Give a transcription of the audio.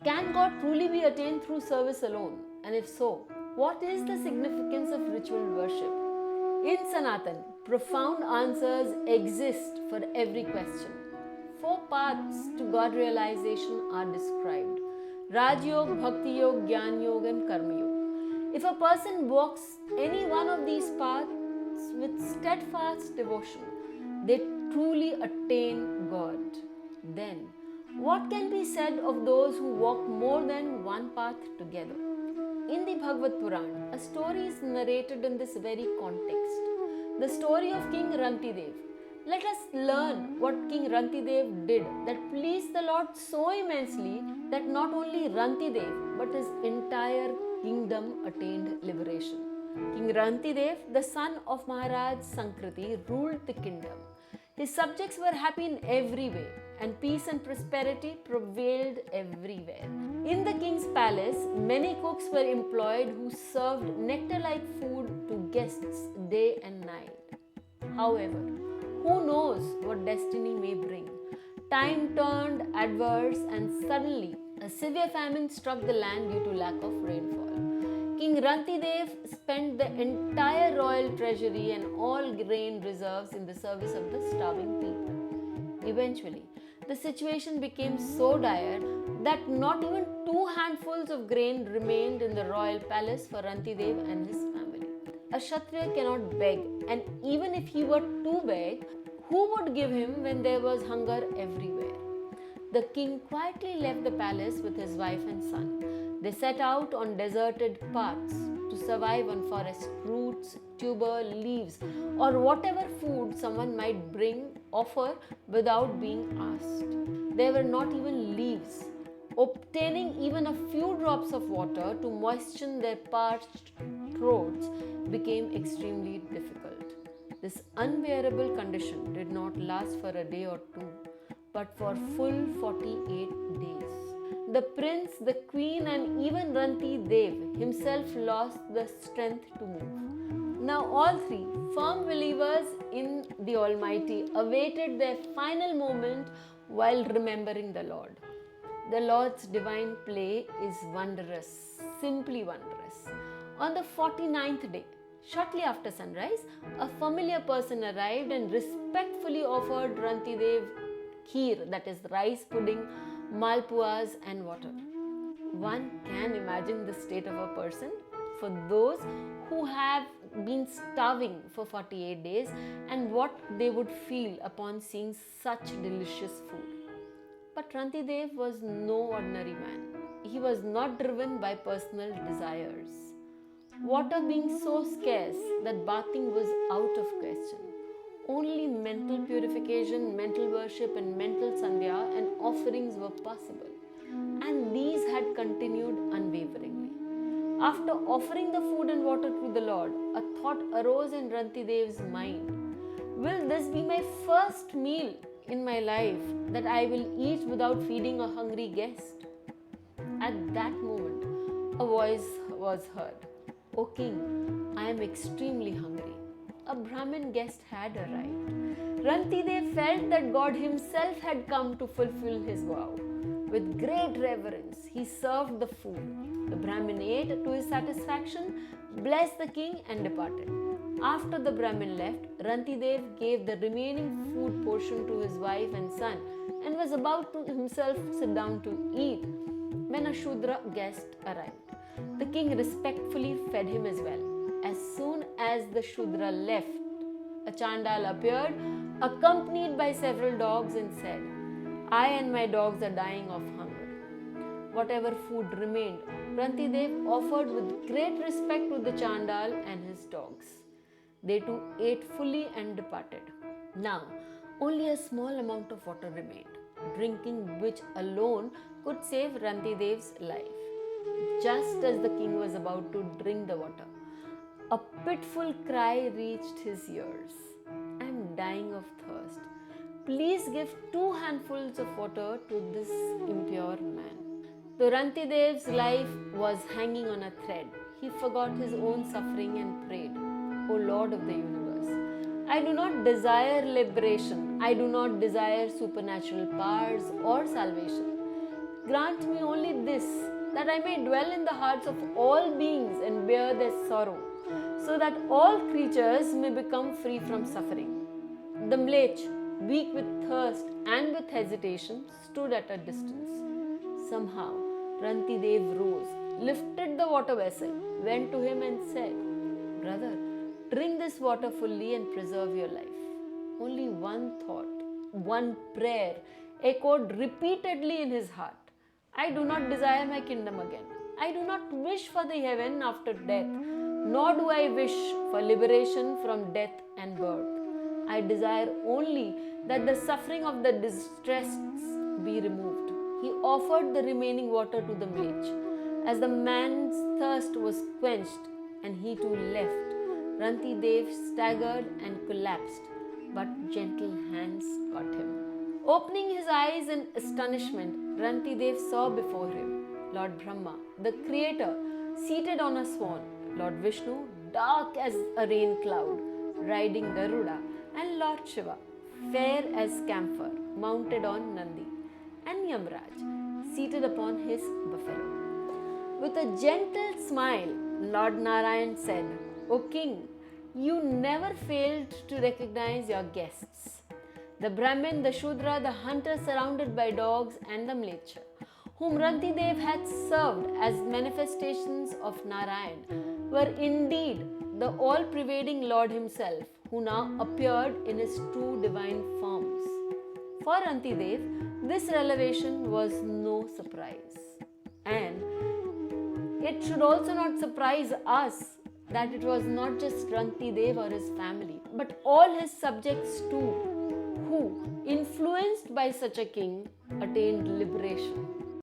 Can God truly be attained through service alone? And if so, what is the significance of ritual worship? In Sanatan, profound answers exist for every question. Four paths to God realization are described: Raj Yoga, Bhakti Yoga, Jnana Yoga, and Karma Yoga. If a person walks any one of these paths with steadfast devotion, they truly attain God. Then, what can be said of those who walk more than one path together? In the Bhagavad Purana, a story is narrated in this very context. The story of King Rantidev. Let us learn what King Rantidev did that pleased the Lord so immensely that not only Rantidev but his entire kingdom attained liberation. King Rantidev, the son of Maharaj Sankriti, ruled the kingdom. His subjects were happy in every way, and peace and prosperity prevailed everywhere. In the king's palace, many cooks were employed who served nectar-like food to guests day and night. However, who knows what destiny may bring? Time turned adverse, and suddenly a severe famine struck the land due to lack of rainfall. King Rantidev spent the entire royal treasury and all grain reserves in the service of the starving people. Eventually, the situation became so dire that not even 2 handfuls of grain remained in the royal palace for Rantidev and his family. A Kshatriya cannot beg, and even if he were to beg, who would give him when there was hunger everywhere? The king quietly left the palace with his wife and son. They set out on deserted paths to survive on forest roots, tuber, leaves, or whatever food someone might offer without being asked. There were not even leaves. Obtaining even a few drops of water to moisten their parched throats became extremely difficult. This unbearable condition did not last for a day or two, but for full 48 days. The prince, the queen, and even Rantidev himself lost the strength to move. Now all three, firm believers in the Almighty, awaited their final moment while remembering the Lord. The Lord's divine play is wondrous, simply wondrous. On the 49th day, shortly after sunrise, a familiar person arrived and respectfully offered Rantidev kheer, that is rice pudding, malpuas and water. One can imagine the state of a person for those who have been starving for 48 days and what they would feel upon seeing such delicious food. But Rantidev was no ordinary man. He was not driven by personal desires. Water being so scarce that bathing was out of question. Only mental purification, mental worship, and mental sandhya and offerings were possible. And these had continued unwaveringly. After offering the food and water to the Lord, a thought arose in Rantidev's mind. Will this be my first meal in my life that I will eat without feeding a hungry guest? At that moment, a voice was heard. O king, I am extremely hungry. A Brahmin guest had arrived. Rantidev felt that God himself had come to fulfill his vow. With great reverence, he served the food. The Brahmin ate to his satisfaction, blessed the king, and departed. After the Brahmin left, Rantidev gave the remaining food portion to his wife and son and was about to himself sit down to eat when a Shudra guest arrived. The king respectfully fed him as well. As soon as the Shudra left, a Chandal appeared, accompanied by several dogs, and said, I and my dogs are dying of hunger. Whatever food remained, Rantidev offered with great respect to the Chandal and his dogs. They too ate fully and departed. Now, only a small amount of water remained, drinking which alone could save Rantidev's life. Just as the king was about to drink the water, a pitiful cry reached his ears. I am dying of thirst. Please give 2 handfuls of water to this impure man. Though Rantidev's life was hanging on a thread, he forgot his own suffering and prayed, O Lord of the universe, I do not desire liberation. I do not desire supernatural powers or salvation. Grant me only this, that I may dwell in the hearts of all beings and bear their sorrow, so that all creatures may become free from suffering. The Mlech, weak with thirst and with hesitation, stood at a distance. Somehow, Rantidev rose, lifted the water vessel, went to him and said, "Brother, drink this water fully and preserve your life." Only one thought, one prayer echoed repeatedly in his heart. I do not desire my kingdom again. I do not wish for the heaven after death, nor do I wish for liberation from death and birth. I desire only that the suffering of the distressed be removed. He offered the remaining water to the Mlech. As the man's thirst was quenched and he too left, Rantidev staggered and collapsed, but gentle hands caught him. Opening his eyes in astonishment, Rantidev saw before him Lord Brahma, the creator, seated on a swan, Lord Vishnu, dark as a rain cloud, riding Garuda, and Lord Shiva, fair as camphor, mounted on Nandi, and Yamraj, seated upon his buffalo. With a gentle smile, Lord Narayan said, "O King, you never failed to recognize your guests. The Brahmin, the Shudra, the hunter surrounded by dogs, and the Mlecha, whom Rantidev had served as manifestations of Narayan, were indeed the all-pervading Lord himself, who now appeared in his true divine forms." For Rantidev, this revelation was no surprise. And it should also not surprise us that it was not just Rantidev or his family, but all his subjects too, who, influenced by such a king, attained liberation.